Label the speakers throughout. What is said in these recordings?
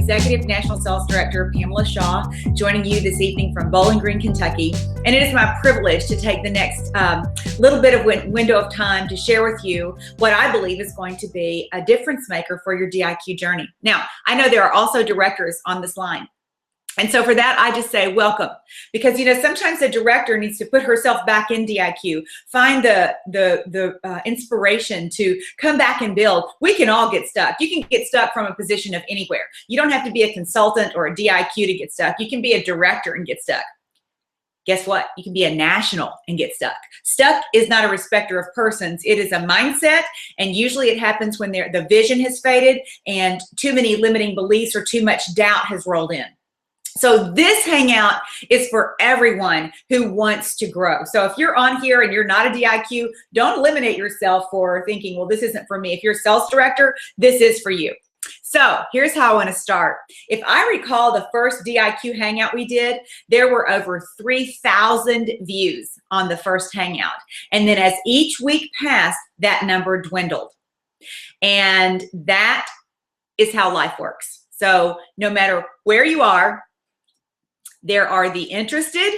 Speaker 1: Executive National Sales Director Pamela Shaw, joining you this evening from Bowling Green, Kentucky. And it is my privilege to take the next little bit of window of time to share with you what I believe is going to be a difference maker for your DIQ journey. Now, I know there are also directors on this line. And so for that, I just say welcome, because, you know, sometimes a director needs to put herself back in DIQ, find the inspiration to come back and build. We can all get stuck. You can get stuck from a position of anywhere. You don't have to be a consultant or a DIQ to get stuck. You can be a director and get stuck. Guess what? You can be a national and get stuck. Stuck is not a respecter of persons. It is a mindset, and usually it happens when the vision has faded and too many limiting beliefs or too much doubt has rolled in. So this hangout is for everyone who wants to grow. So if you're on here and you're not a DIQ, don't eliminate yourself for thinking, well, this isn't for me. If you're a sales director, this is for you. So here's how I want to start. If I recall the first DIQ hangout we did, there were over 3,000 views on the first hangout. And then as each week passed, that number dwindled. And that is how life works. So no matter where you are, there are the interested,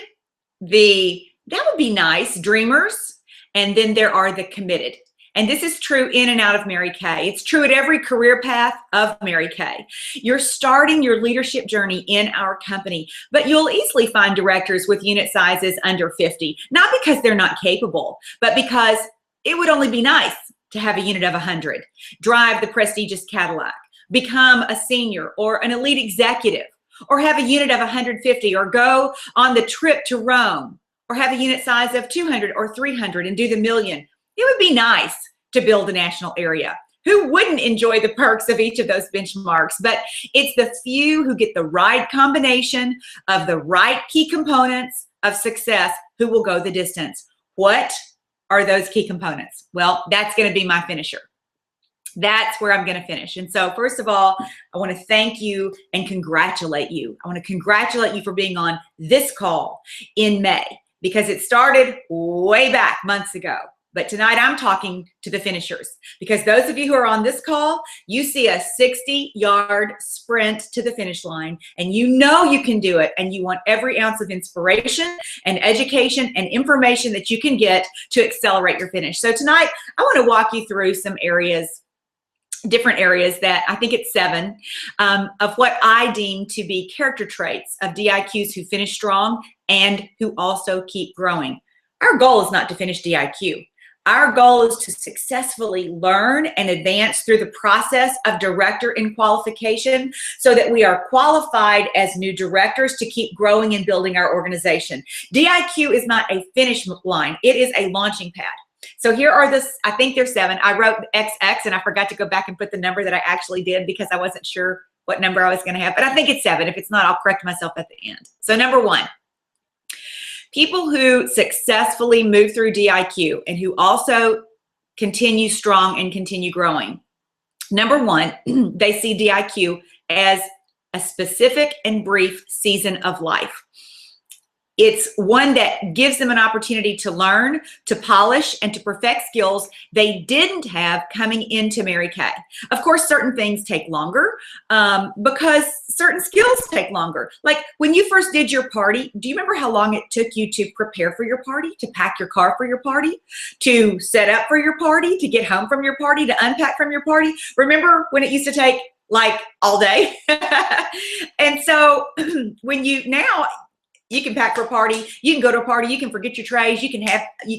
Speaker 1: that would be nice, dreamers, and then there are the committed. And this is true in and out of Mary Kay. It's true at every career path of Mary Kay. You're starting your leadership journey in our company, but you'll easily find directors with unit sizes under 50, not because they're not capable, but because it would only be nice to have a unit of 100, drive the prestigious Cadillac, become a senior or an elite executive, or have a unit of 150, or go on the trip to Rome, or have a unit size of 200 or 300 and do the million. It would be nice to build a national area. Who wouldn't enjoy the perks of each of those benchmarks? But it's the few who get the right combination of the right key components of success who will go the distance. What are those key components? Well, that's going to be my finisher. That's where I'm going to finish. And so first of all, I want to thank you and congratulate you. I want to congratulate you for being on this call in May, because it started way back months ago. But tonight I'm talking to the finishers, because those of you who are on this call, you see a 60-yard sprint to the finish line, and you know you can do it, and you want every ounce of inspiration and education and information that you can get to accelerate your finish. So tonight I want to walk you through some areas, different areas that I think it's 7 of what I deem to be character traits of DIQs who finish strong and who also keep growing. Our goal is not to finish DIQ. Our goal is to successfully learn and advance through the process of director in qualification so that we are qualified as new directors to keep growing and building our organization. DIQ is not a finish line. It is a launching pad. So here are I think there's 7. I wrote XX and I forgot to go back and put the number that I actually did because I wasn't sure what number I was going to have, but I think it's 7. If it's not, I'll correct myself at the end. So number 1, people who successfully move through DIQ and who also continue strong and continue growing. Number 1, they see DIQ as a specific and brief season of life. It's one that gives them an opportunity to learn, to polish, and to perfect skills they didn't have coming into Mary Kay. Of course, certain things take longer because certain skills take longer. Like when you first did your party, do you remember how long it took you to prepare for your party, to pack your car for your party, to set up for your party, to get home from your party, to unpack from your party? Remember when it used to take like all day? And so when now you can pack for a party, you can go to a party, you can forget your trays, you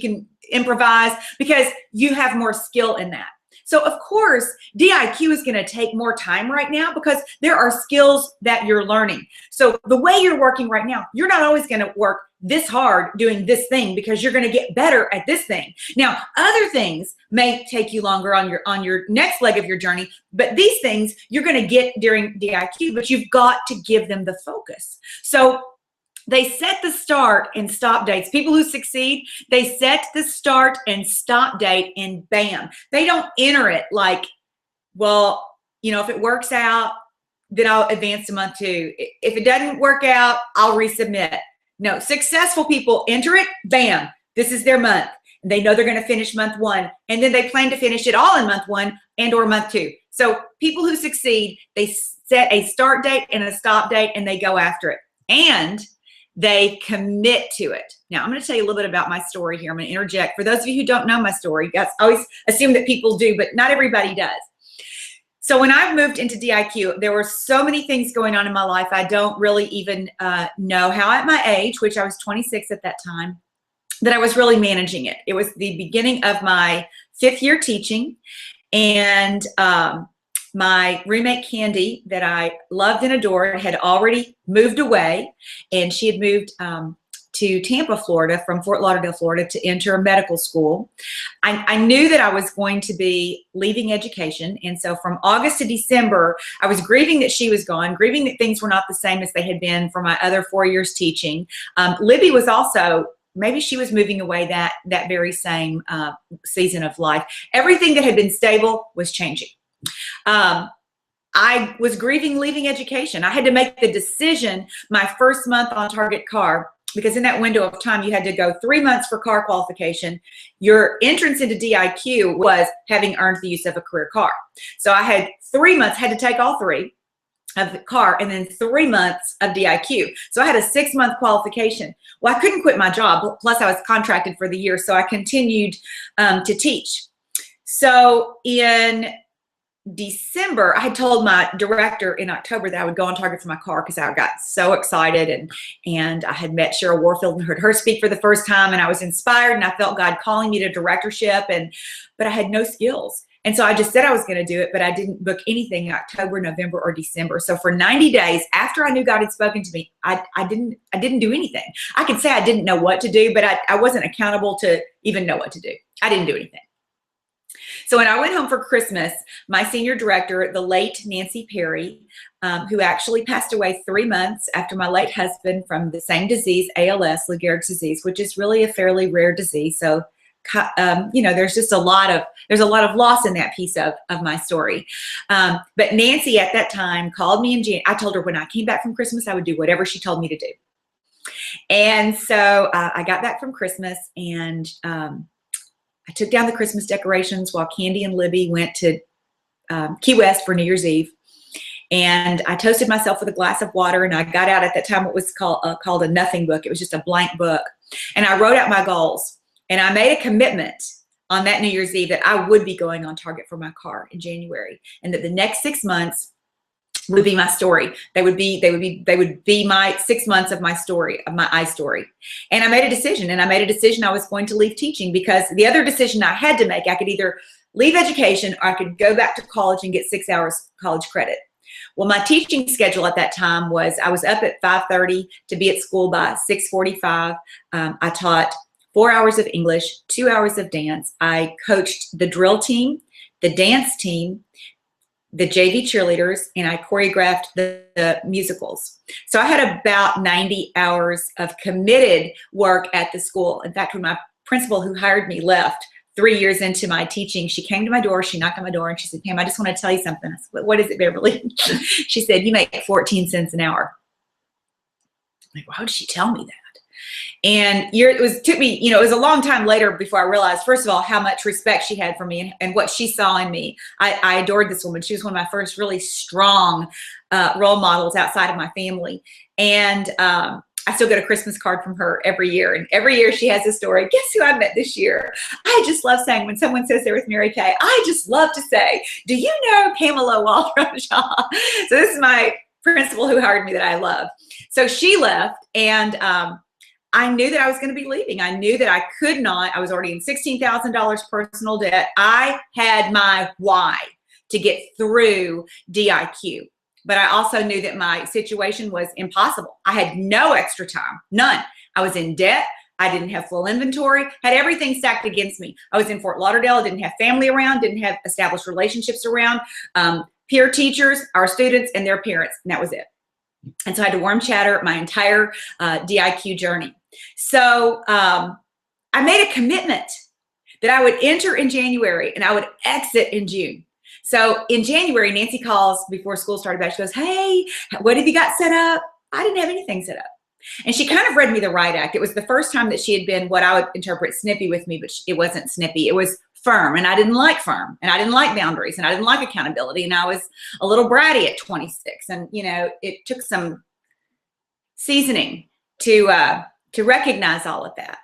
Speaker 1: can improvise because you have more skill in that. So of course, DIQ is going to take more time right now because there are skills that you're learning. So the way you're working right now, you're not always going to work this hard doing this thing because you're going to get better at this thing. Now, other things may take you longer on your next leg of your journey, but these things you're going to get during DIQ, but you've got to give them the focus. So they set the start and stop dates. People who succeed, they set the start and stop date and bam. They don't enter it like, well, you know, if it works out, then I'll advance to month 2. If it doesn't work out, I'll resubmit. No, successful people enter it, bam, this is their month. They know they're going to finish month 1, and then they plan to finish it all in month 1 and or month 2. So people who succeed, they set a start date and a stop date, and they go after it. And they commit to it. Now, I'm going to tell you a little bit about my story here. I'm going to interject. For those of you who don't know my story, I always assume that people do, but not everybody does. So when I moved into DIQ, there were so many things going on in my life. I don't really even know how at my age, which I was 26 at that time, that I was really managing it. It was the beginning of my 5th year teaching, and my roommate Candy, that I loved and adored, had already moved away, and she had moved to Tampa, Florida, from Fort Lauderdale, Florida, to enter medical school. I knew that I was going to be leaving education, and so from August to December, I was grieving that she was gone, grieving that things were not the same as they had been for my other 4 years teaching. Libby was also, maybe she was moving away that very same season of life. Everything that had been stable was changing. I was grieving leaving education. I had to make the decision my first month on target car, because in that window of time, you had to go 3 months for car qualification. Your entrance into DIQ was having earned the use of a career car. So I had 3 months, had to take all 3 of the car, and then 3 months of DIQ. So I had a 6-month qualification. Well, I couldn't quit my job. Plus I was contracted for the year. So I continued to teach. So in December, I had told my director in October that I would go on target for my car, because I got so excited, and I had met Cheryl Warfield and heard her speak for the first time, and I was inspired, and I felt God calling me to directorship, but I had no skills. And so I just said I was going to do it, but I didn't book anything in October, November, or December. So for 90 days after I knew God had spoken to me, I didn't do anything. I could say I didn't know what to do, but I wasn't accountable to even know what to do. I didn't do anything. So when I went home for Christmas, my senior director, the late Nancy Perry, who actually passed away 3 months after my late husband from the same disease, ALS, Lou Gehrig's disease, which is really a fairly rare disease. So, you know, there's a lot of loss in that piece of my story. But Nancy at that time called me in January. I told her when I came back from Christmas, I would do whatever she told me to do. And so I got back from Christmas, and I took down the Christmas decorations while Candy and Libby went to Key West for New Year's Eve. And I toasted myself with a glass of water, and I got out at that time what was called a nothing book. It was just a blank book. And I wrote out my goals. And I made a commitment on that New Year's Eve that I would be going on target for my car in January, and that the next 6 months would be my story. They would be my 6 months of my story, of my story. And I made a decision, I was going to leave teaching, because the other decision I had to make, I could either leave education or I could go back to college and get 6 hours college credit. Well, my teaching schedule at that time was I was up at 5:30 to be at school by 6:45. I taught 4 hours of English, 2 hours of dance. I coached the drill team, the dance team, the JV cheerleaders, and I choreographed the musicals. So I had about 90 hours of committed work at the school. In fact, when my principal who hired me left 3 years into my teaching, she came to my door, she knocked on my door, and she said, "Pam, I just want to tell you something." I said, "What is it, Beverly?" She said, "You make 14 cents an hour." I'm like, why would she tell me that? And it took me, you know, it was a long time later before I realized, first of all, how much respect she had for me and what she saw in me. I adored this woman. She was one of my first really strong role models outside of my family. And I still get a Christmas card from her every year. And every year she has a story. Guess who I met this year? I just love saying, when someone says they're with Mary Kay, I just love to say, "Do you know Pamela Waldron-Shaw?" So this is my principal who hired me that I love. So she left, and I knew that I was going to be leaving. I knew that I could not. I was already in $16,000 personal debt. I had my why to get through DIQ. But I also knew that my situation was impossible. I had no extra time, none. I was in debt. I didn't have full inventory, had everything stacked against me. I was in Fort Lauderdale, didn't have family around, didn't have established relationships around, peer teachers, our students, and their parents, and that was it. And so I had to worm chatter my entire DIQ journey. So I made a commitment that I would enter in January and I would exit in June. So in January, Nancy calls before school started back. She goes, "Hey, what have you got set up?" I didn't have anything set up. And she kind of read me the riot act. It was the first time that she had been what I would interpret snippy with me, but it wasn't snippy. It was firm, and I didn't like firm, and I didn't like boundaries, and I didn't like accountability, and I was a little bratty at 26, and it took some seasoning to recognize all of that.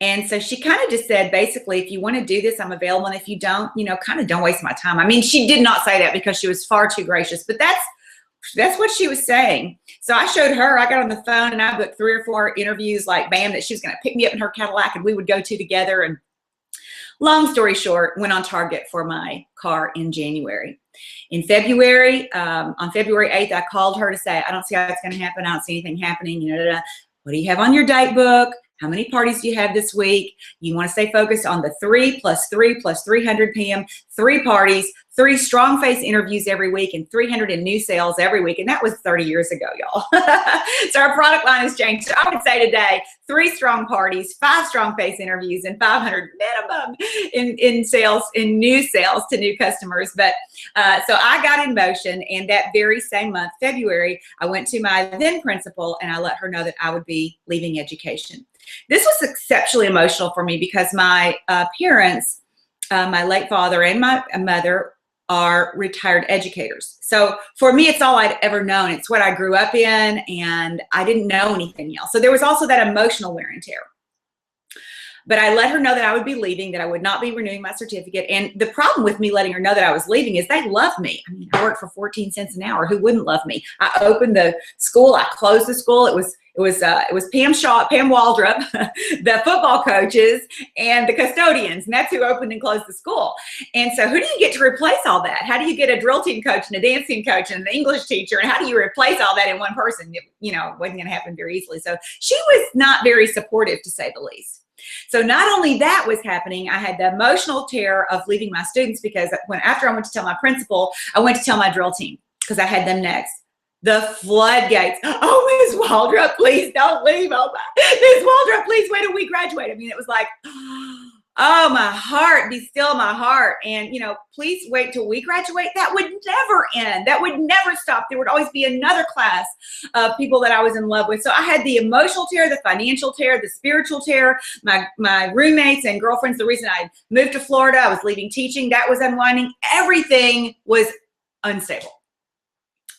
Speaker 1: And so she kind of just said, basically, if you want to do this, I'm available, and if you don't, kind of don't waste my time. I mean, she did not say that because she was far too gracious, but that's what she was saying. So I showed her, I got on the phone and I booked 3 or 4 interviews, like bam, that she was going to pick me up in her Cadillac and we would go to together. And long story short, went on target for my car in January. In February, on February 8th, I called her to say, I don't see how it's going to happen. I don't see anything happening. What do you have on your date book? How many parties do you have this week? You want to stay focused on the 3 + 3 + 300 p.m., 3 parties, 3 strong face interviews every week, and 300 in new sales every week. And that was 30 years ago, y'all. So our product line has changed. So I would say today, 3 strong parties, 5 strong face interviews, and 500 minimum in sales, in new sales to new customers. But so I got in motion, and that very same month, February, I went to my then principal and I let her know that I would be leaving education. This was exceptionally emotional for me because my parents, my late father and my mother, are retired educators. So for me, it's all I'd ever known. It's what I grew up in, and I didn't know anything else. So there was also that emotional wear and tear. But I let her know that I would be leaving, that I would not be renewing my certificate. And the problem with me letting her know that I was leaving is they love me. I mean, I worked for 14 cents an hour. Who wouldn't love me? I opened the school. I closed the school. It was Pam Waldrop, the football coaches, and the custodians, and that's who opened and closed the school. And so who do you get to replace all that? How do you get a drill team coach and a dance team coach and an English teacher? And how do you replace all that in one person? It wasn't going to happen very easily. So she was not very supportive, to say the least. So not only that was happening, I had the emotional tear of leaving my students because after I went to tell my principal, I went to tell my drill team because I had them next. The floodgates. Oh, Ms. Waldrop, please don't leave. Oh, Ms. Waldrop, please wait till we graduate. I mean, it was like, oh, my heart, be still my heart. And, please wait till we graduate. That would never end. That would never stop. There would always be another class of people that I was in love with. So I had the emotional tear, the financial tear, the spiritual tear, my roommates and girlfriends. The reason I moved to Florida, I was leaving teaching. That was unwinding. Everything was unstable.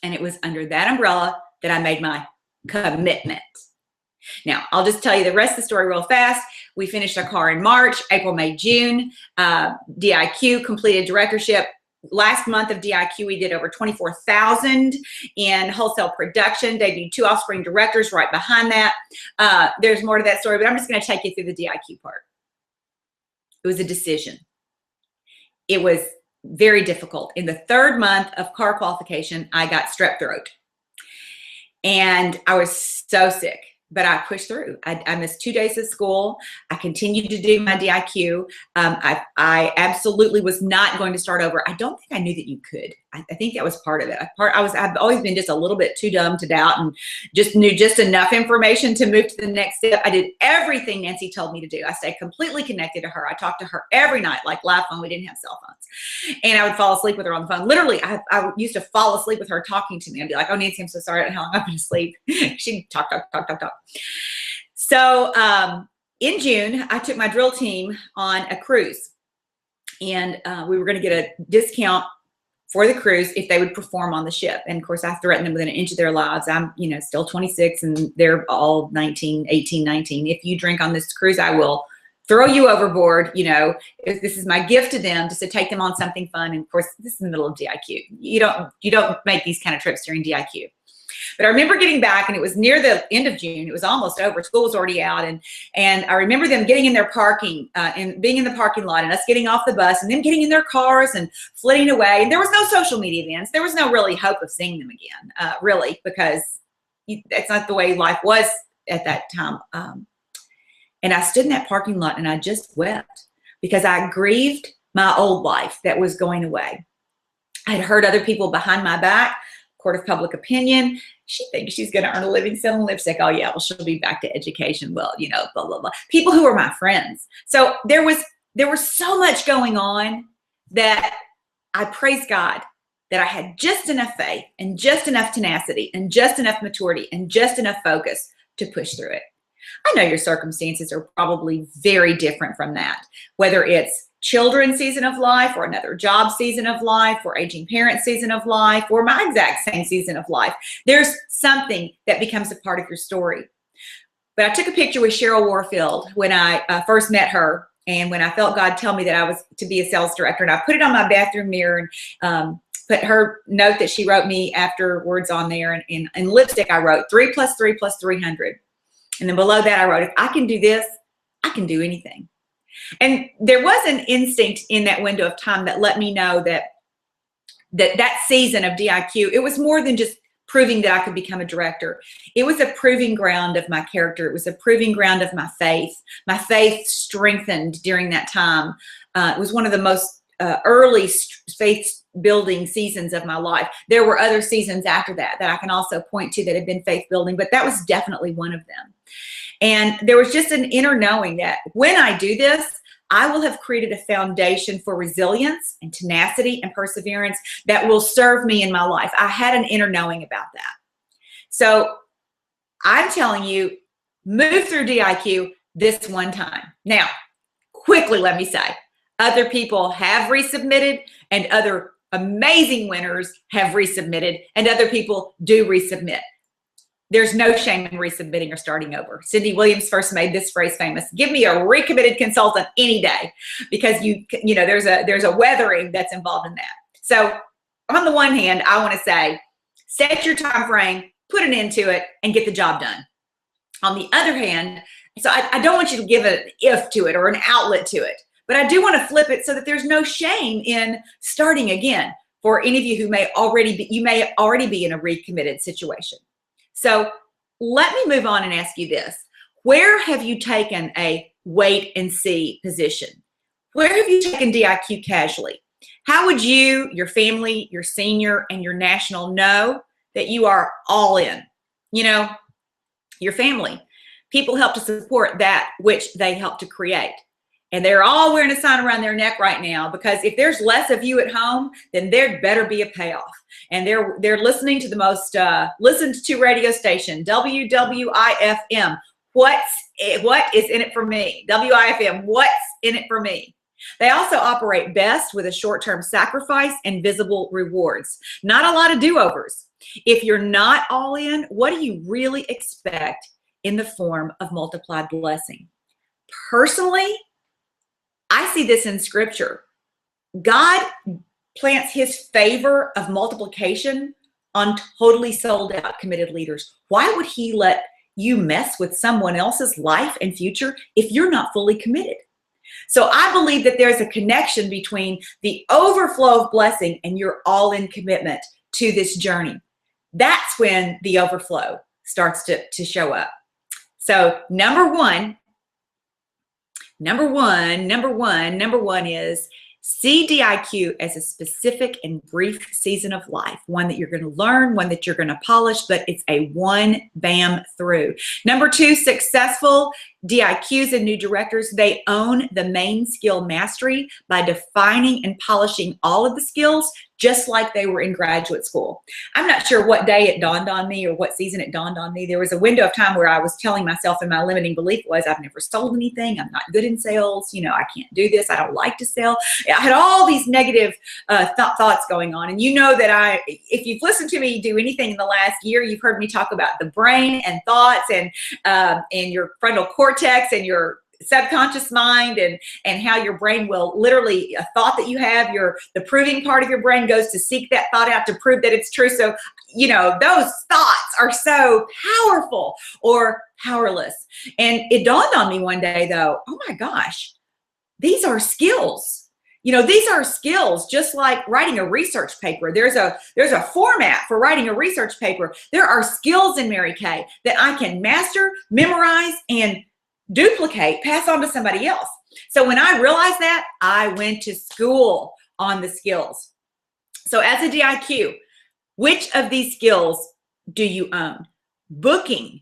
Speaker 1: And it was under that umbrella that I made my commitment. Now, I'll just tell you the rest of the story real fast. We finished our car in March, April, May, June. DIQ completed directorship. Last month of DIQ, we did over 24,000 in wholesale production. Debuted 2 offspring directors right behind that. There's more to that story, but I'm just going to take you through the DIQ part. It was a decision. It was very difficult. In the 3rd month of car qualification, I got strep throat. And I was so sick, but I pushed through. I missed 2 days of school. I continued to do my DIQ. I absolutely was not going to start over. I don't think I knew that you could. I think that was part of it. I've always been just a little bit too dumb to doubt and just knew just enough information to move to the next step. I did everything Nancy told me to do. I stayed completely connected to her. I talked to her every night, like live phone. We didn't have cell phones. And I would fall asleep with her on the phone. Literally, I used to fall asleep with her talking to me. I'd be like, oh, Nancy, I'm so sorry. I don't know how long I've been asleep. She'd talk. So in June, I took my drill team on a cruise. And we were going to get a discount for the cruise if they would perform on the ship. And of course, I threatened them within an inch of their lives. I'm, still 26 and they're all 19, 18, 19. If you drink on this cruise, I will throw you overboard. If this is my gift to them, just to take them on something fun. And of course, this is in the middle of DIQ. You don't make these kind of trips during DIQ. But I remember getting back, and it was near the end of June. It was almost over. School was already out. And I remember them getting in their parking and being in the parking lot and us getting off the bus and them getting in their cars and flitting away. And there was no social media then. There was no really hope of seeing them again, really, because that's not the way life was at that time. And I stood in that parking lot and I just wept because I grieved my old life that was going away. I had heard other people behind my back, court of public opinion. She thinks she's going to earn a living selling lipstick. Oh yeah, well, she'll be back to education. Well, blah, blah, blah. People who were my friends. So there was so much going on that I praise God that I had just enough faith and just enough tenacity and just enough maturity and just enough focus to push through it. I know your circumstances are probably very different from that, whether it's children's season of life, or another job season of life, or aging parent season of life, or my exact same season of life. There's something that becomes a part of your story. But I took a picture with Cheryl Warfield when I first met her, and when I felt God tell me that I was to be a sales director, and I put it on my bathroom mirror and put her note that she wrote me afterwards on there, and in lipstick I wrote 3 + 3 + 300. And then below that I wrote, if I can do this, I can do anything. And there was an instinct in that window of time that let me know that season of DIQ, it was more than just proving that I could become a director. It was a proving ground of my character. It was a proving ground of my faith. My faith strengthened during that time. It was one of the most early faith building seasons of my life. There were other seasons after that I can also point to that have been faith building, but that was definitely one of them. And there was just an inner knowing that when I do this, I will have created a foundation for resilience and tenacity and perseverance that will serve me in my life. I had an inner knowing about that. So I'm telling you, move through DIQ this one time. Now, quickly, let me say, other people have resubmitted, and other amazing winners have resubmitted, and other people do resubmit. There's no shame in resubmitting or starting over. Cindy Williams first made this phrase famous: give me a recommitted consultant any day, because you know there's a weathering that's involved in that. So on the one hand, I want to say, set your time frame, put an end to it, and get the job done. On the other hand, so I don't want you to give an if to it or an outlet to it, but I do want to flip it so that there's no shame in starting again for any of you who may already be in a recommitted situation. So let me move on and ask you this. Where have you taken a wait and see position? Where have you taken DIQ casually? How would you, your family, your senior, and your national know that you are all in? You know, your family. People help to support that which they help to create. And they're all wearing a sign around their neck right now, because if there's less of you at home, then there better be a payoff. And they're listening to the most listened to radio station, WWIFM. What is in it for me? WIFM, what's in it for me? They also operate best with a short-term sacrifice and visible rewards. Not a lot of do-overs. If you're not all in, what do you really expect in the form of multiplied blessing? Personally, I see this in scripture. God plants his favor of multiplication on totally sold out, committed leaders. Why would he let you mess with someone else's life and future if you're not fully committed? So I believe that there's a connection between the overflow of blessing and your all-in commitment to this journey. That's when the overflow starts to show up. So number one is see DIQ as a specific and brief season of life, one that you're going to learn, one that you're going to polish, but it's a one bam through. Number two, successful DIQs and new directors, they own the main skill mastery by defining and polishing all of the skills just like they were in graduate school. I'm not sure what day it dawned on me or what season it dawned on me. There was a window of time where I was telling myself, and my limiting belief was, I've never sold anything. I'm not good in sales. You know, I can't do this. I don't like to sell. I had all these negative thoughts going on. And you know that if you've listened to me do anything in the last year, you've heard me talk about the brain and thoughts and your frontal cortex and your subconscious mind, and how your brain will literally, a thought that you have, the proving part of your brain goes to seek that thought out to prove that it's true. So, you know, those thoughts are so powerful or powerless. And it dawned on me one day though, oh my gosh, these are skills. You know, these are skills, just like writing a research paper. There's a format for writing a research paper. There are skills in Mary Kay that I can master, memorize, and duplicate, pass on to somebody else. So when I realized that, I went to school on the skills. So as a DIQ, which of these skills do you own? Booking,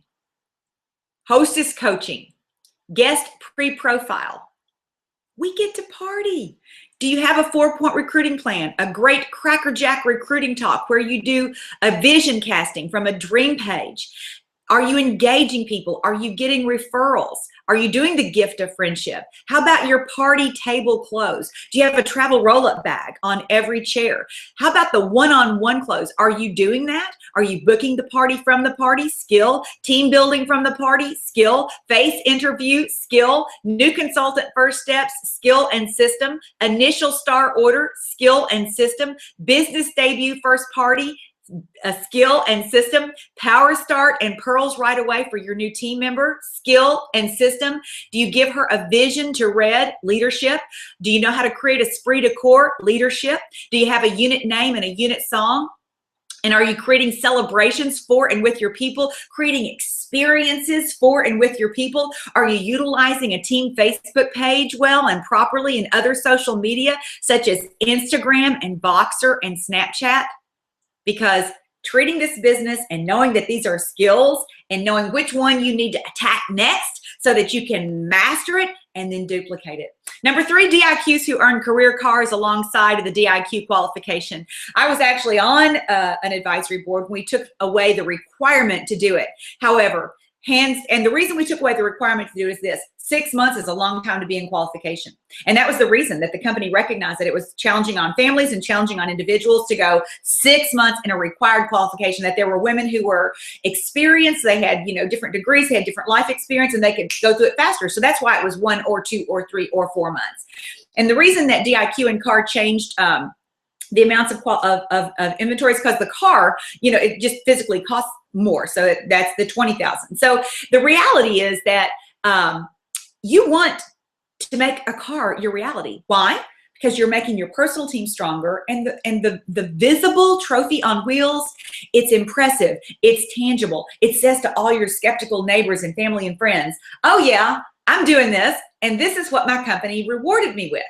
Speaker 1: hostess coaching, guest pre-profile. We get to party. Do you have a 4-point recruiting plan? A great crackerjack recruiting talk where you do a vision casting from a dream page? Are you engaging people? Are you getting referrals? Are you doing the gift of friendship? How about your party table clothes? Do you have a travel roll-up bag on every chair? How about the one-on-one clothes? Are you doing that? Are you booking the party from the party? Skill. Team building from the party? Skill. Face interview? Skill. New consultant first steps? Skill and system. Initial star order? Skill and system. Business debut first party? A skill and system. Power start and pearls right away for your new team member? Skill and system. Do you give her a vision to read? Leadership. Do you know how to create a esprit de corps? Leadership. Do you have a unit name and a unit song? And are you creating celebrations for and with your people, creating experiences for and with your people? Are you utilizing a team Facebook page well and properly in other social media, such as Instagram and Voxer and Snapchat? Because treating this business and knowing that these are skills and knowing which one you need to attack next so that you can master it and then duplicate it. Number 3, DIQs who earn career cars alongside of the DIQ qualification. I was actually on an advisory board when we took away the requirement to do it. However, and the reason we took away the requirement to do is this: 6 months is a long time to be in qualification. And that was the reason that the company recognized that it was challenging on families and challenging on individuals to go 6 months in a required qualification, that there were women who were experienced, they had, different degrees, they had different life experience, and they could go through it faster. So that's why it was 1 or 2 or 3 or 4 months. And the reason that DIQ and CAR changed the amounts of inventories, because the car, it just physically costs more. So that's the 20,000. So the reality is that you want to make a car your reality. Why? Because you're making your personal team stronger, and the visible trophy on wheels, it's impressive, it's tangible. It says to all your skeptical neighbors and family and friends, oh yeah, I'm doing this, and this is what my company rewarded me with.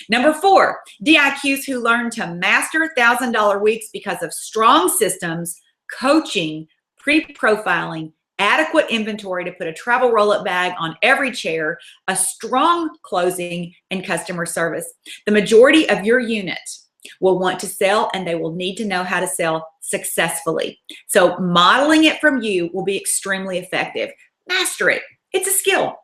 Speaker 1: Number 4, DIQs who learn to master $1,000 weeks because of strong systems, coaching, pre-profiling, adequate inventory to put a travel roll-up bag on every chair, a strong closing, and customer service. The majority of your unit will want to sell, and they will need to know how to sell successfully. So modeling it from you will be extremely effective. Master it. It's a skill.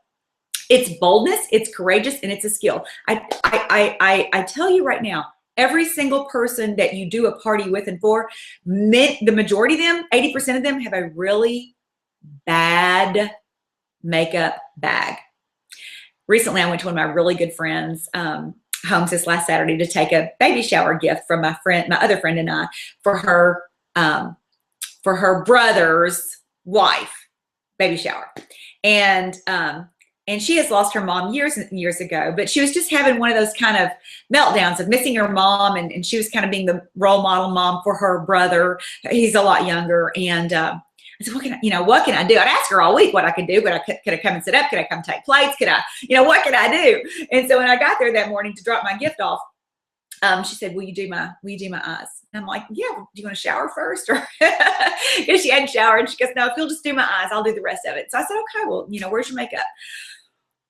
Speaker 1: It's boldness, it's courageous, and it's a skill. I tell you right now, every single person that you do a party with and for, the majority of them, 80% of them, have a really bad makeup bag. Recently, I went to one of my really good friends' homes this last Saturday to take a baby shower gift from my other friend and I, for her brother's wife, baby shower. And she has lost her mom years and years ago, but she was just having one of those kind of meltdowns of missing her mom, and she was kind of being the role model mom for her brother. He's a lot younger, and I said, what can I do? I'd ask her all week what I could do, but could I come and sit up? Could I come take plates? Could I, what could I do? And so when I got there that morning to drop my gift off, she said, will you do my eyes? And I'm like, yeah, do you want to shower first? Or because she hadn't showered, and she goes, no, if you'll just do my eyes, I'll do the rest of it. So I said, okay, well, where's your makeup?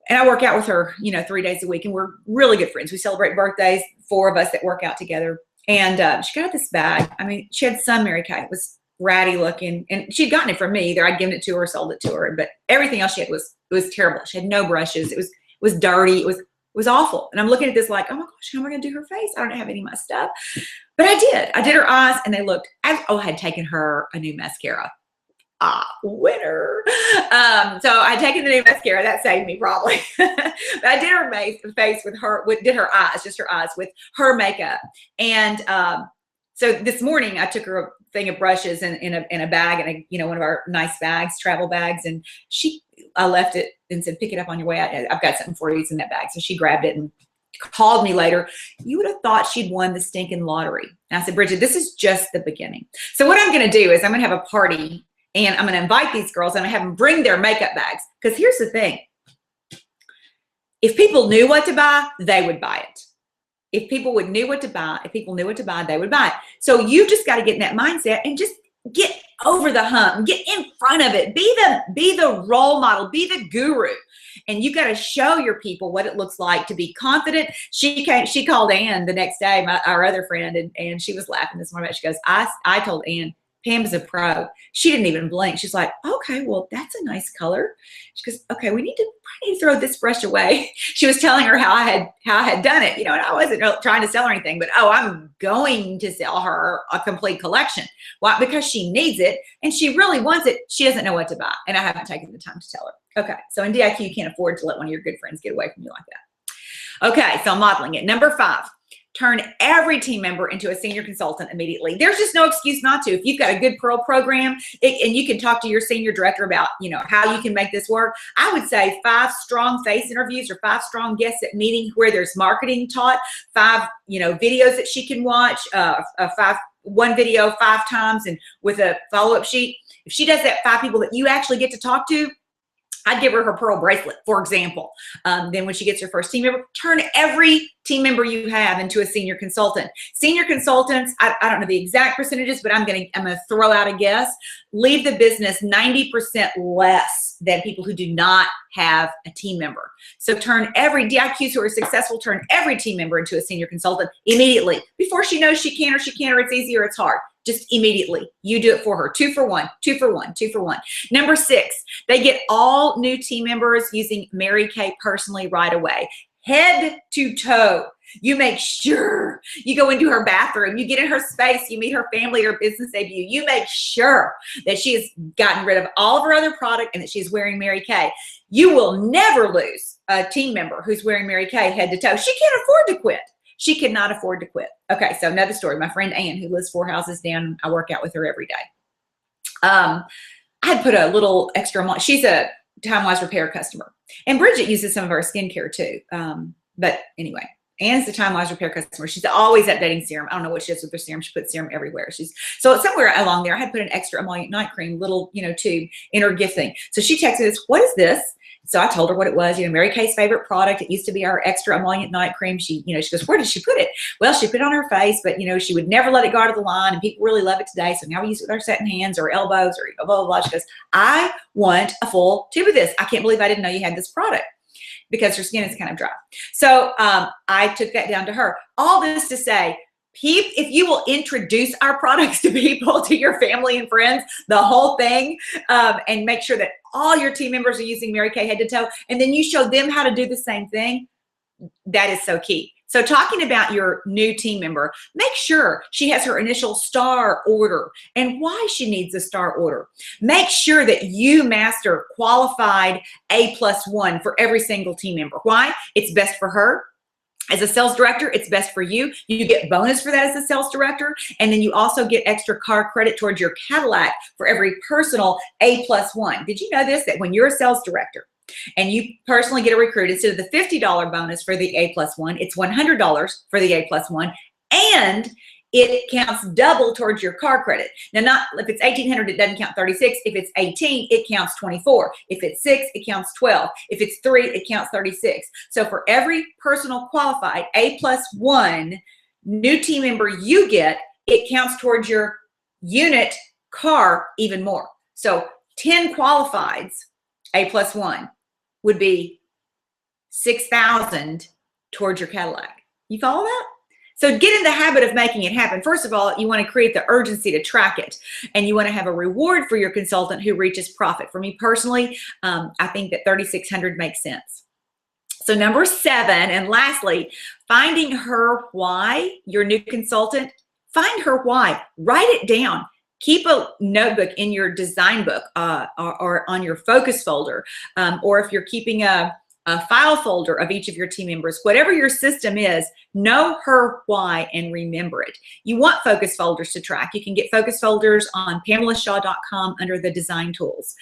Speaker 1: And I work out with her, 3 days a week, and we're really good friends. We celebrate birthdays, 4 of us that work out together. And she got this bag. I mean, she had some Mary Kay. It was ratty looking, and she'd gotten it from me. Either I'd given it to her or sold it to her, but everything else she had was terrible. She had no brushes. It was dirty. It was awful. And I'm looking at this like, oh my gosh, how am I going to do her face? I don't have any of my stuff. But I did. I did her eyes, and they looked. I had taken her a new mascara. Winner. So I taken the new mascara. That saved me probably. But I did her face did her eyes, just her eyes with her makeup. And so this morning I took her a thing of brushes in a bag, and one of our nice bags, travel bags, and I left it and said, pick it up on your way out. I've got something for you. It's in that bag. So she grabbed it and called me later. You would have thought she'd won the stinking lottery. And I said, Bridget, this is just the beginning. So what I'm going to do is I'm going to have a party, and I'm going to invite these girls, and I have them bring their makeup bags. Because here's the thing. If people knew what to buy, they would buy it. If people knew what to buy, they would buy it. So you just got to get in that mindset and just get over the hump, get in front of it, be the role model, be the guru. And you got to show your people what it looks like to be confident. She called Ann the next day, our other friend, and she was laughing this morning. She goes, I told Ann, Pam is a pro. She didn't even blink. She's like, okay, well, that's a nice color. She goes, okay, we need to throw this brush away. She was telling her how I had done it, and I wasn't trying to sell her anything, but I'm going to sell her a complete collection. Why? Because she needs it and she really wants it. She doesn't know what to buy, and I haven't taken the time to tell her. Okay, so in DIQ, you can't afford to let one of your good friends get away from you like that. Okay, so I'm modeling it. Number 5. Turn every team member into a senior consultant immediately. There's just no excuse not to. If you've got a good Pearl program and you can talk to your senior director about, how you can make this work, I would say 5 strong face interviews or 5 strong guests at meeting where there's marketing taught, 5, videos that she can watch, one video 5 times and with a follow-up sheet. If she does that, 5 people that you actually get to talk to, I'd give her her Pearl bracelet, for example. Then when she gets her first team member, turn every team member you have into a senior consultant. Senior consultants, I don't know the exact percentages, but I'm gonna throw out a guess. Leave the business 90% less than people who do not have a team member. So turn every DIQs who are successful, turn every team member into a senior consultant immediately before she knows she can or it's easy or it's hard. Just immediately. You do it for her. 2 for 1, 2 for 1, 2 for 1. Number 6, they get all new team members using Mary Kay personally right away. Head to toe. You make sure you go into her bathroom, you get in her space, you meet her family or business debut. You make sure that she has gotten rid of all of her other product and that she's wearing Mary Kay. You will never lose a team member who's wearing Mary Kay head to toe. She can't afford to quit. She cannot afford to quit. Okay, so another story. My friend Ann, who lives 4 houses down, I work out with her every day. I had put a little extra, she's a Time Wise Repair customer. And Bridget uses some of our skincare too. But anyway, Ann's the Time Wise Repair customer. She's always updating serum. I don't know what she does with her serum. She puts serum everywhere. So somewhere along there, I had put an extra emollient night cream, little, tube in her gift thing. So she texted us, what is this? So I told her what it was, Mary Kay's favorite product. It used to be our extra emollient night cream. She goes, where did she put it? Well, she put it on her face, but she would never let it go out of the line, and people really love it today. So now we use it with our satin hands or elbows or blah, blah, blah. She goes, I want a full tube of this. I can't believe I didn't know you had this product, because her skin is kind of dry. So I took that down to her. All this to say, if you will introduce our products to people, to your family and friends, the whole thing, and make sure that all your team members are using Mary Kay head to toe, and then you show them how to do the same thing, that is so key. So talking about your new team member, make sure she has her initial star order and why she needs a star order. Make sure that you master qualified A+1 for every single team member. Why? It's best for her. As a sales director, it's best for you. You get bonus for that as a sales director. And then you also get extra car credit towards your Cadillac for every personal A+1. Did you know this? That when you're a sales director and you personally get a recruit, instead of the $50 bonus for the A+1, it's $100 for the A+1. And it counts double towards your car credit. Now, not if it's 1,800, it doesn't count 36. If it's 18, it counts 24. If it's 6, it counts 12. If it's 3, it counts 36. So for every personal qualified A+1 new team member you get, it counts towards your unit car even more. So 10 qualifieds A+1 would be 6,000 towards your Cadillac. You follow that? So get in the habit of making it happen. First of all, you want to create the urgency to track it, and you want to have a reward for your consultant who reaches profit. For me personally, I think that 3,600 makes sense. So number 7, and lastly, finding her why, your new consultant, find her why. Write it down. Keep a notebook in your design book or on your focus folder, or if you're keeping a file folder of each of your team members, whatever your system is, know her why and remember it. You want focus folders to track. You can get focus folders on PamelaShaw.com under the design tools.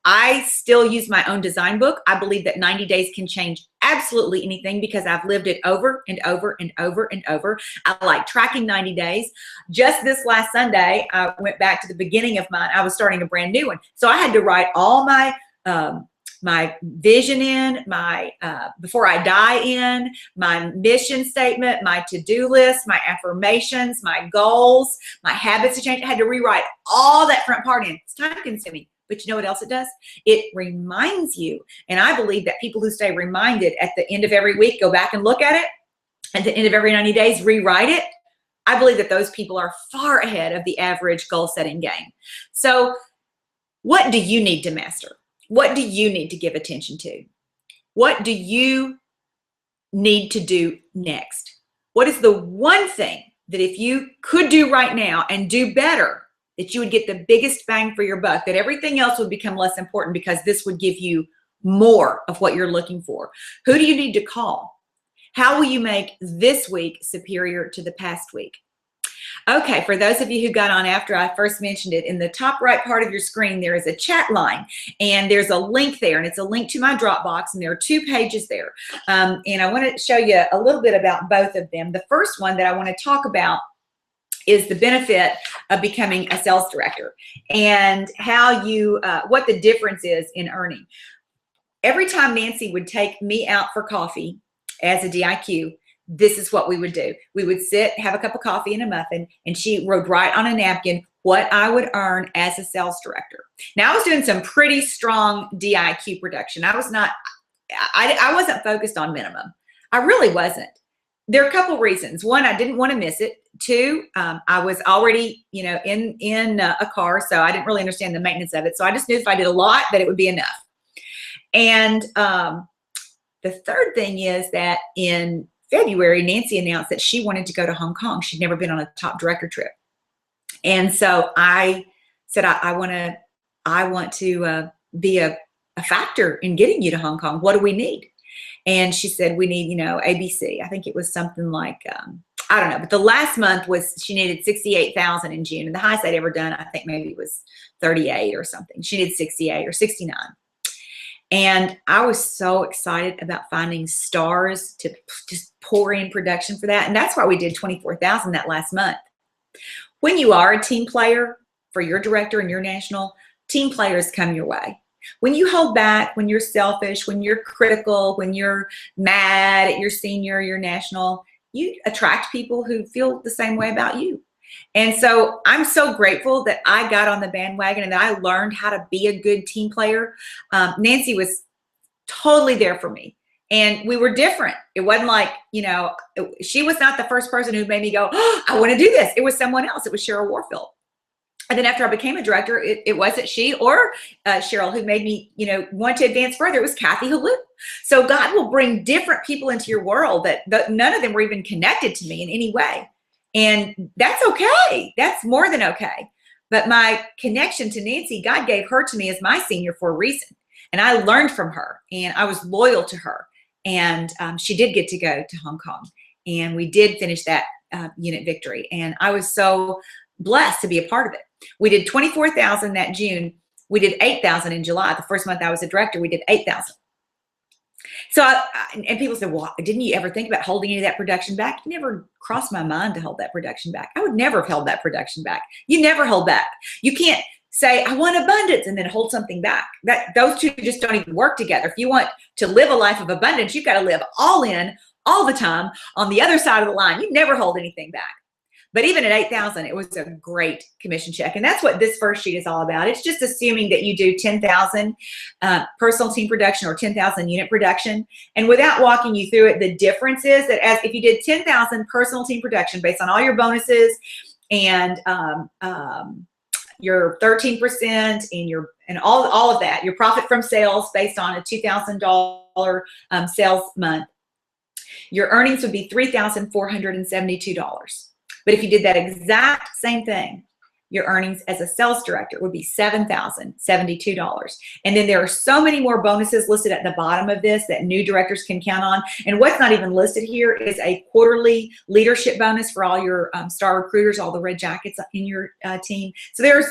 Speaker 1: I still use my own design book. I believe that 90 days can change absolutely anything because I've lived it over and over and over and over. I like tracking 90 days. Just this last Sunday, I went back to the beginning of mine. I was starting a brand new one. So I had to write all my vision in, my before I die in, my mission statement, my to-do list, my affirmations, my goals, my habits to change. I had to rewrite all that front part in. It's time consuming. But you know what else it does? It reminds you. And I believe that people who stay reminded at the end of every week, go back and look at it. At the end of every 90 days, rewrite it. I believe that those people are far ahead of the average goal setting game. So what do you need to master? What do you need to give attention to? What do you need to do next? What is the one thing that if you could do right now and do better, that you would get the biggest bang for your buck, that everything else would become less important because this would give you more of what you're looking for? Who do you need to call? How will you make this week superior to the past week? Okay, for those of you who got on after I first mentioned it, in the top right part of your screen, there is a chat line, and there's a link there, and it's a link to my Dropbox, and there are 2 pages there. And I want to show you a little bit about both of them. The first one that I want to talk about is the benefit of becoming a sales director and how you, what the difference is in earning. Every time Nancy would take me out for coffee as a DIQ, this is what we would do. We would sit, have a cup of coffee and a muffin, and she wrote right on a napkin what I would earn as a sales director. Now, I was doing some pretty strong DIQ production. I wasn't focused on minimum. I really wasn't. There are a couple reasons. One, I didn't want to miss it. 2, I was already, in a car, so I didn't really understand the maintenance of it. So I just knew if I did a lot, that it would be enough. And the third thing is that in February, Nancy announced that she wanted to go to Hong Kong. She'd never been on a top director trip. And so I said, I want to be a factor in getting you to Hong Kong. What do we need? And she said, we need, ABC. I think it was something like, I don't know, but the last month was, she needed 68,000 in June. And the highest I'd ever done, I think maybe it was 38 or something. She did 68 or 69. And I was so excited about finding stars to just pour in production for that. And that's why we did 24,000 that last month. When you are a team player for your director and your national, team players come your way. When you hold back, when you're selfish, when you're critical, when you're mad at your senior, your national, you attract people who feel the same way about you. And so I'm so grateful that I got on the bandwagon and that I learned how to be a good team player. Nancy was totally there for me. And we were different. It wasn't like, she was not the first person who made me go, oh, I want to do this. It was someone else. It was Cheryl Warfield. And then after I became a director, it wasn't she or Cheryl who made me, want to advance further. It was Kathy Halou. So God will bring different people into your world that none of them were even connected to me in any way. And that's okay. That's more than okay. But my connection to Nancy, God gave her to me as my senior for a reason. And I learned from her and I was loyal to her. And she did get to go to Hong Kong. And we did finish that unit victory. And I was so blessed to be a part of it. We did 24,000 that June. We did 8,000 in July. The first month I was a director, we did 8,000. So, and people said, well, didn't you ever think about holding any of that production back? It never crossed my mind to hold that production back. I would never have held that production back. You never hold back. You can't say, I want abundance and then hold something back. Those two just don't even work together. If you want to live a life of abundance, you've got to live all in, all the time on the other side of the line. You never hold anything back. But even at 8,000, it was a great commission check. And that's what this first sheet is all about. It's just assuming that you do 10,000 personal team production or 10,000 unit production. And without walking you through it, the difference is that if you did 10,000 personal team production based on all your bonuses and your 13% and all of that, your profit from sales based on a $2,000 sales month, your earnings would be $3,472. But if you did that exact same thing, your earnings as a sales director would be $7,072. And then there are so many more bonuses listed at the bottom of this that new directors can count on. And what's not even listed here is a quarterly leadership bonus for all your star recruiters, all the red jackets in your team. So there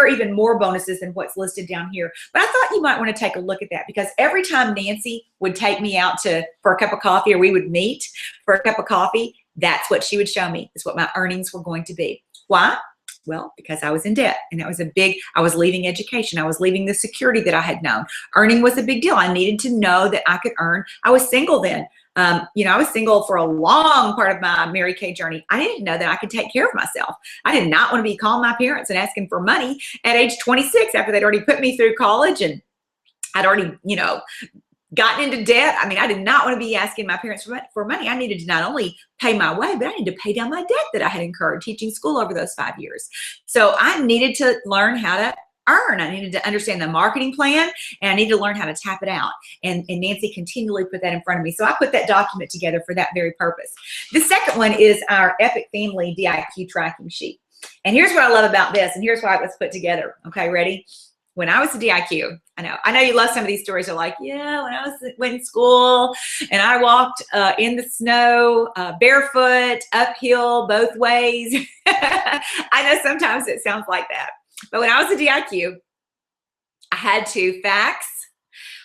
Speaker 1: are even more bonuses than what's listed down here. But I thought you might want to take a look at that, because every time Nancy would take me out for a cup of coffee, or we would meet for a cup of coffee, that's what she would show me, is what my earnings were going to be. Why? Well, because I was in debt, and that was I was leaving education. I was leaving the security that I had known. Earning was a big deal. I needed to know that I could earn. I was single then. I was single for a long part of my Mary Kay journey. I didn't know that I could take care of myself. I did not want to be calling my parents and asking for money at age 26 after they'd already put me through college, and I'd already, gotten into debt. I mean, I did not want to be asking my parents for money. I needed to not only pay my way, but I needed to pay down my debt that I had incurred teaching school over those 5 years. So I needed to learn how to earn. I needed to understand the marketing plan, and I needed to learn how to tap it out. And Nancy continually put that in front of me. So I put that document together for that very purpose. The second one is our Epic Family DIQ tracking sheet. And here's what I love about this, and here's why it was put together. Okay, ready? When I was a DIQ, I know you love some of these stories. Are like, yeah, when I went in school and I walked in the snow, barefoot, uphill, both ways. I know sometimes it sounds like that. But when I was a DIQ, I had to fax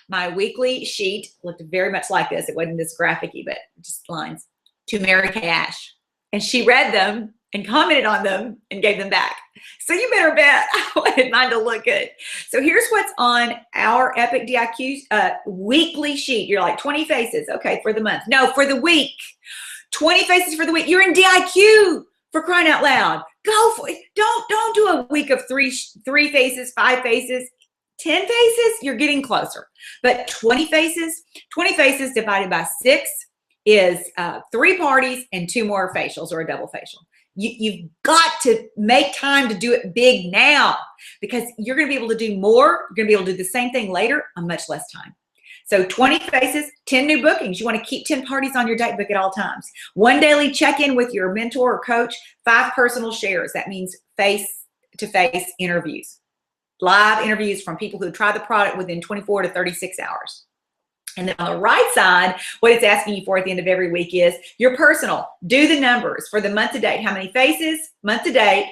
Speaker 1: my weekly sheet, looked very much like this. It wasn't this graphic-y, but just lines, to Mary Kay Ash. And she read them and commented on them and gave them back. So you better bet I wanted mine to look good. So here's what's on our Epic DIQ weekly sheet. You're like, 20 faces. Okay, for the month. No, for the week. 20 faces for the week. You're in DIQ, for crying out loud. Go for it. Don't do a week of three faces, 5 faces, 10 faces. You're getting closer. But 20 faces divided by 6 is 3 parties and 2 more facials or a double facial. You've got to make time to do it big now, because you're going to be able to do more. You're going to be able to do the same thing later on much less time. So 20 faces, 10 new bookings. You want to keep 10 parties on your date book at all times. 1 daily check-in with your mentor or coach, 5 personal shares. That means face-to-face interviews, live interviews from people who try the product within 24 to 36 hours. And then on the right side, what it's asking you for at the end of every week is your personal. Do the numbers for the month to date. How many faces, month to date,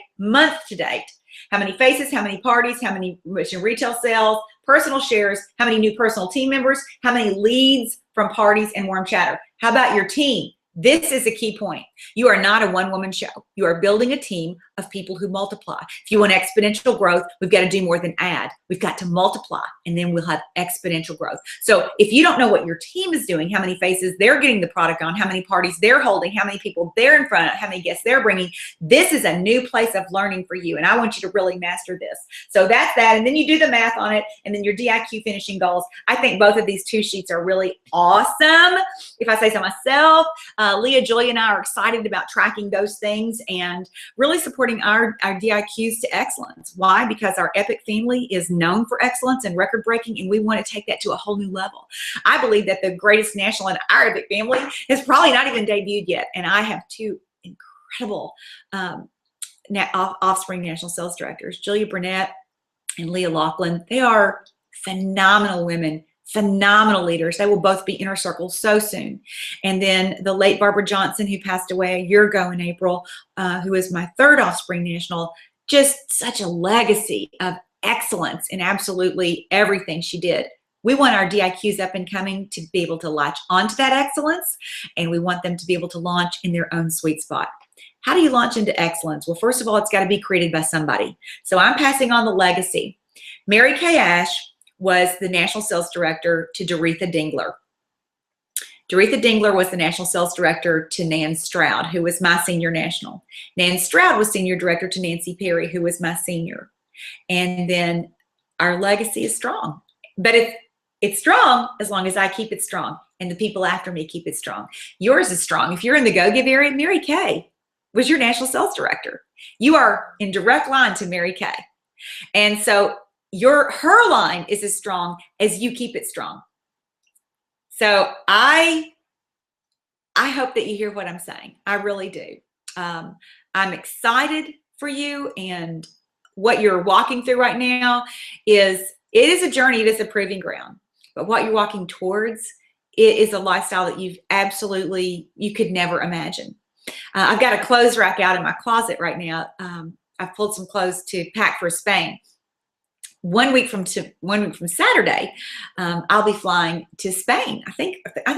Speaker 1: how many faces, how many parties, how many retail sales, personal shares, how many new personal team members, how many leads from parties and warm chatter. How about your team? This is a key point. You are not a one-woman show. You are building a team of people who multiply. If you want exponential growth, we've got to do more than add. We've got to multiply, and then we'll have exponential growth. So if you don't know what your team is doing, how many faces they're getting the product on, how many parties they're holding, how many people they're in front of, how many guests they're bringing, this is a new place of learning for you, and I want you to really master this. So that's that, and then you do the math on it, and then your DIQ finishing goals. I think both of these 2 sheets are really awesome. If I say so myself, Leah, Julia, and I are excited about tracking those things and really supporting our DIQs to excellence. Why? Because our Epic family is known for excellence and record breaking, and we want to take that to a whole new level. I believe that the greatest national in our Epic family has probably not even debuted yet, and I have 2 incredible offspring national sales directors, Julia Burnett and Leah Laughlin. They are phenomenal women, phenomenal leaders. They will both be inner circle so soon. And then the late Barbara Johnson, who passed away a year ago in April, who is my 3rd offspring national, just such a legacy of excellence in absolutely everything she did. We want our DIQs up and coming to be able to latch onto that excellence, and we want them to be able to launch in their own sweet spot. How do you launch into excellence? Well, first of all, it's got to be created by somebody. So I'm passing on the legacy. Mary Kay Ash was the national sales director to Doretha Dingler. Doretha Dingler was the national sales director to Nan Stroud, who was my senior national. Nan Stroud was senior director to Nancy Perry, who was my senior. And then our legacy is strong. But it's strong as long as I keep it strong and the people after me keep it strong. Yours is strong. If you're in the go-give area, Mary Kay was your national sales director. You are in direct line to Mary Kay. And so her line is as strong as you keep it strong. So I hope that you hear what I'm saying. I really do. I'm excited for you, and what you're walking through right now it is a journey. It is a proving ground, but what you're walking towards, it is a lifestyle that you could never imagine. I've got a clothes rack out in my closet right now. I've pulled some clothes to pack for Spain. 1 week from Saturday, I'll be flying to Spain. I think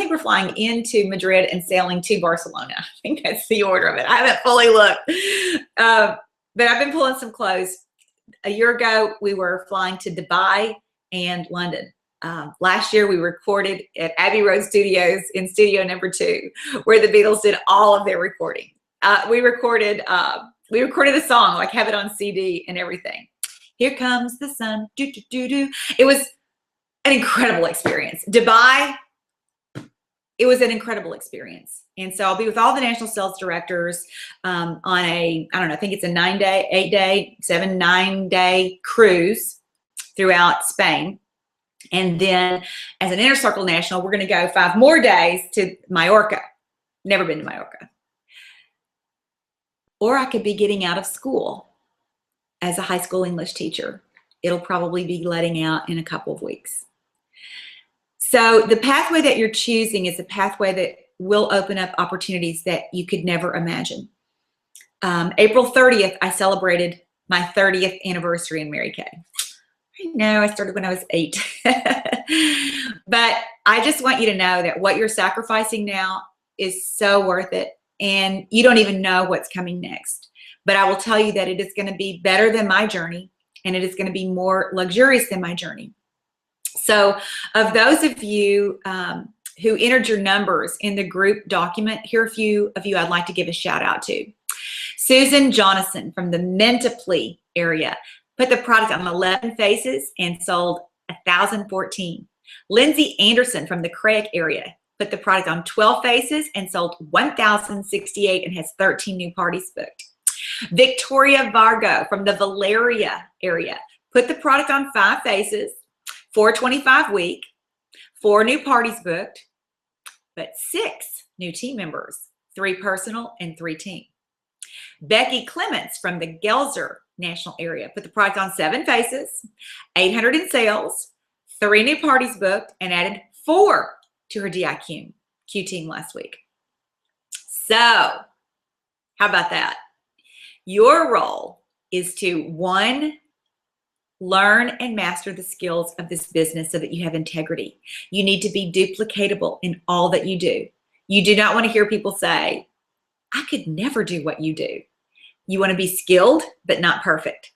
Speaker 1: we're flying into Madrid and sailing to Barcelona. I think that's the order of it. I haven't fully looked, but I've been pulling some clothes. A year ago, we were flying to Dubai and London. Last year, we recorded at Abbey Road Studios in studio number 2, where the Beatles did all of their recording. We recorded a song, like have it on CD and everything. Here comes the sun, do, do, do, do. It was an incredible experience. Dubai, it was an incredible experience. And so I'll be with all the national sales directors on a, I don't know, I think it's a 9-day, 8-day, 7, 9-day cruise throughout Spain. And then as an Inner Circle National, we're going to go 5 more days to Mallorca. Never been to Mallorca. Or I could be getting out of school as a high school English teacher. It'll probably be letting out in a couple of weeks. So the pathway that you're choosing is a pathway that will open up opportunities that you could never imagine. April 30th, I celebrated my 30th anniversary in Mary Kay. I know I started when I was 8. But I just want you to know that what you're sacrificing now is so worth it. And you don't even know what's coming next. But I will tell you that it is going to be better than my journey, and it is going to be more luxurious than my journey. So of those of you who entered your numbers in the group document, here are a few of you I'd like to give a shout out to. Susan Jonathan from the Mentaplee area put the product on 11 faces and sold 1,014. Lindsay Anderson from the Craig area put the product on 12 faces and sold 1,068 and has 13 new parties booked. Victoria Vargo from the Valeria area put the product on 5 faces, 425 week, 4 new parties booked, but 6 new team members, 3 personal and 3 team. Becky Clements from the Gelser National area put the product on 7 faces, 800 in sales, 3 new parties booked, and added 4 to her DIQ team last week. So how about that? Your role is to, 1, learn and master the skills of this business so that you have integrity. You need to be duplicatable in all that you do. You do not want to hear people say, I could never do what you do. You want to be skilled, but not perfect.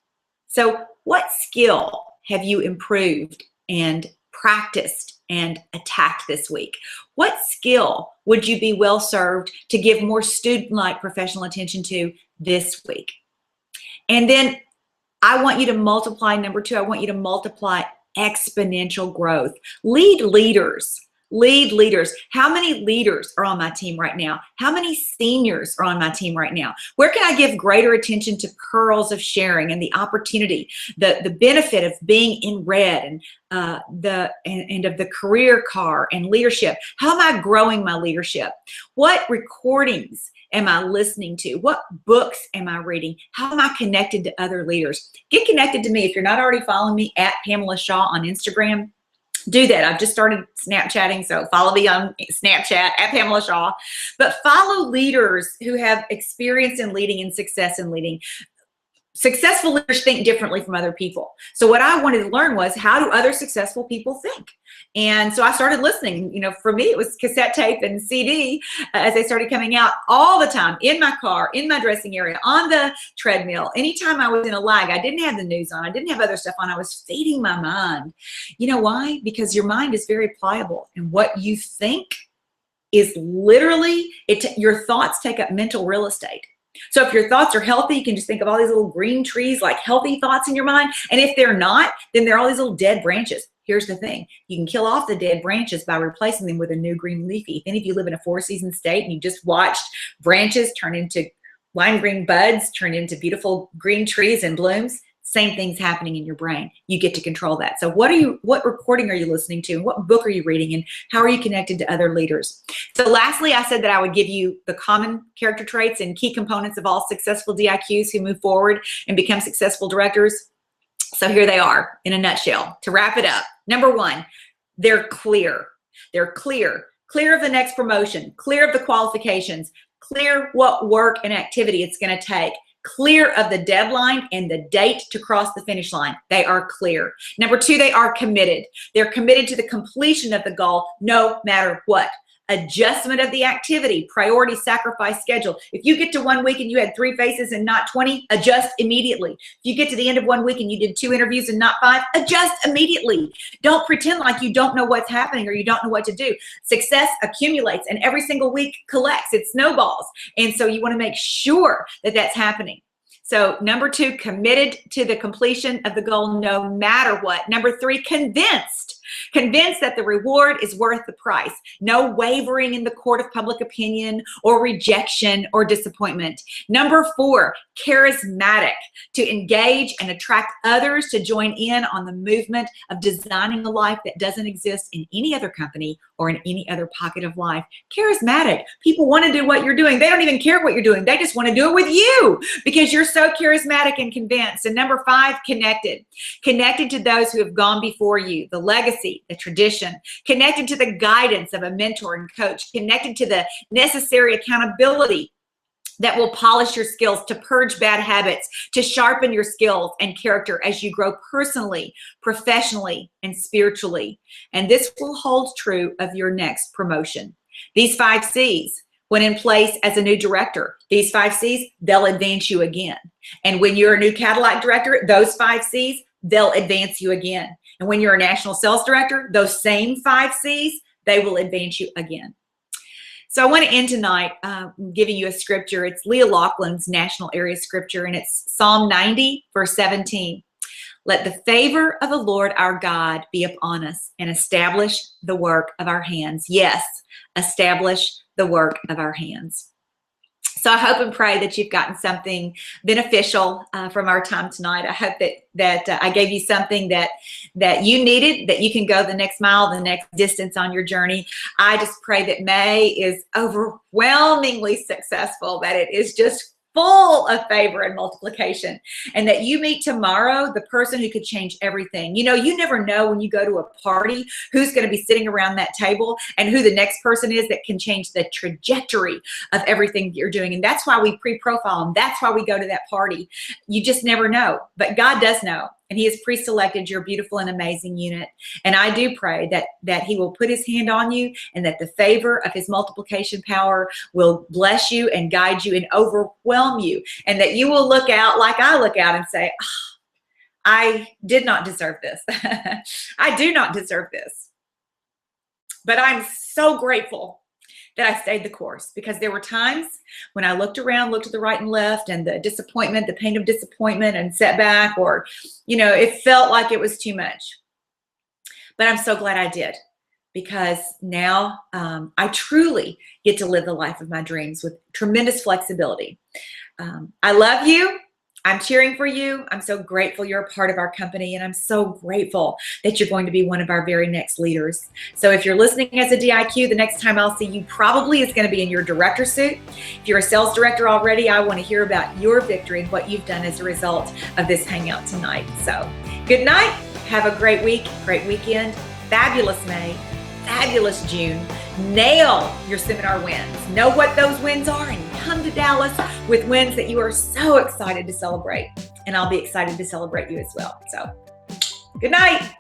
Speaker 1: So what skill have you improved and practiced and attacked this week? What skill would you be well served to give more student-like professional attention to this week? And then I want you to multiply, number 2, I want you to multiply exponential growth. Lead leaders. Lead leaders. How many leaders are on my team right now? How many seniors are on my team right now? Where can I give greater attention to pearls of sharing and the opportunity, the benefit of being in red and of the career car and leadership? How am I growing my leadership? What recordings am I listening to? What books am I reading? How am I connected to other leaders? Get connected to me. If you're not already following me at Pamela Shaw on Instagram, do that. I've just started Snapchatting, so follow me on Snapchat at Pamela Shaw. But follow leaders who have experience in leading and success in leading. Successful leaders think differently from other people. So what I wanted to learn was, how do other successful people think? And so I started listening. You know, for me, it was cassette tape and CD as they started coming out all the time, in my car, in my dressing area, on the treadmill. Anytime I was in a lag, I didn't have the news on. I didn't have other stuff on. I was feeding my mind. You know why? Because your mind is very pliable. And what you think is literally, your thoughts take up mental real estate. So if your thoughts are healthy, you can just think of all these little green trees, like healthy thoughts in your mind. And if they're not, then they're all these little dead branches. Here's the thing. You can kill off the dead branches by replacing them with a new green leafy. If any of you live in a 4-season state and you just watched branches turn into lime green buds, turn into beautiful green trees and blooms, same thing's happening in your brain. You get to control that. So what recording are you listening to? And what book are you reading? And how are you connected to other leaders? So lastly, I said that I would give you the common character traits and key components of all successful DIQs who move forward and become successful directors. So here they are in a nutshell. To wrap it up, number 1, they're clear. They're clear. Clear of the next promotion, clear of the qualifications, clear what work and activity it's going to take. Clear of the deadline and the date to cross the finish line. They are clear. Number 2, they are committed. They're committed to the completion of the goal no matter what. Adjustment of the activity, priority, sacrifice, schedule. If you get to 1 week and you had 3 faces and not 20, adjust immediately. If you get to the end of 1 week and you did 2 interviews and not 5, adjust immediately. Don't pretend like you don't know what's happening or you don't know what to do. Success accumulates, and every single week collects. It snowballs. And so you want to make sure that that's happening. So number 2, committed to the completion of the goal no matter what. Number 3, convinced. Convinced that the reward is worth the price. No wavering in the court of public opinion or rejection or disappointment. Number 4, charismatic, to engage and attract others to join in on the movement of designing a life that doesn't exist in any other company or in any other pocket of life. Charismatic. People want to do what you're doing. They don't even care what you're doing. They just want to do it with you because you're so charismatic and convinced. And number 5, connected. Connected to those who have gone before you, the legacy, the tradition, connected to the guidance of a mentor and coach, connected to the necessary accountability that will polish your skills, to purge bad habits, to sharpen your skills and character as you grow personally, professionally, and spiritually. And this will hold true of your next promotion. These 5 C's, when in place as a new director, these 5 C's, they'll advance you again. And when you're a new Cadillac director, those 5 C's, they'll advance you again. And when you're a national sales director, those same 5 C's, they will advance you again. So I want to end tonight giving you a scripture. It's Leah Laughlin's national area scripture, and it's Psalm 90, verse 17. Let the favor of the Lord our God be upon us and establish the work of our hands. Yes, establish the work of our hands. So I hope and pray that you've gotten something beneficial from our time tonight. I hope that I gave you something that you needed, that you can go the next mile, the next distance on your journey. I just pray that May is overwhelmingly successful, that it is just full of favor and multiplication, and that you meet tomorrow the person who could change everything. You know, you never know when you go to a party who's going to be sitting around that table and who the next person is that can change the trajectory of everything you're doing. And that's why we pre-profile them. That's why we go to that party. You just never know, but God does know. And he has pre-selected your beautiful and amazing unit. And I do pray that he will put his hand on you, and that the favor of his multiplication power will bless you and guide you and overwhelm you. And that you will look out like I look out and say, oh, I did not deserve this. I do not deserve this. But I'm so grateful that I stayed the course, because there were times when I looked around, looked to the right and left, and the disappointment, the pain of disappointment and setback, or, you know, it felt like it was too much. But I'm so glad I did, because now I truly get to live the life of my dreams with tremendous flexibility. I love you. I'm cheering for you. I'm so grateful you're a part of our company, and I'm so grateful that you're going to be one of our very next leaders. So if you're listening as a DIQ, the next time I'll see you probably is going to be in your director suit. If you're a sales director already, I want to hear about your victory and what you've done as a result of this hangout tonight. So good night. Have a great week, great weekend, fabulous May, fabulous June. Nail your seminar wins. Know what those wins are, and come to Dallas with wins that you are so excited to celebrate. And I'll be excited to celebrate you as well. So good night.